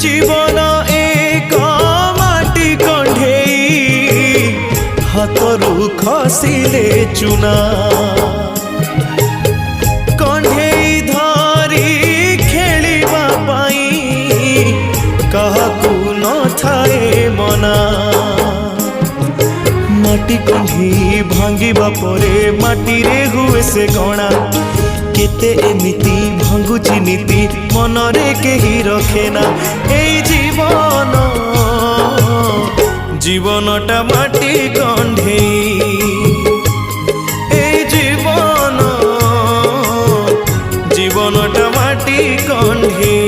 जीवन एक माटी कंढेई हाथरू खसिले चुना कंढेई धरी खेलिबा पाई काहाकू न थाए मना माटी कंढी भांगिबा परे माटी रे हुए से गणा केते एमिति भांगुची नीति मनरे केही रखेना एई जीवन जीवनटा माटी कंढेई एई जीवन जीवनटा माटी कंढेई।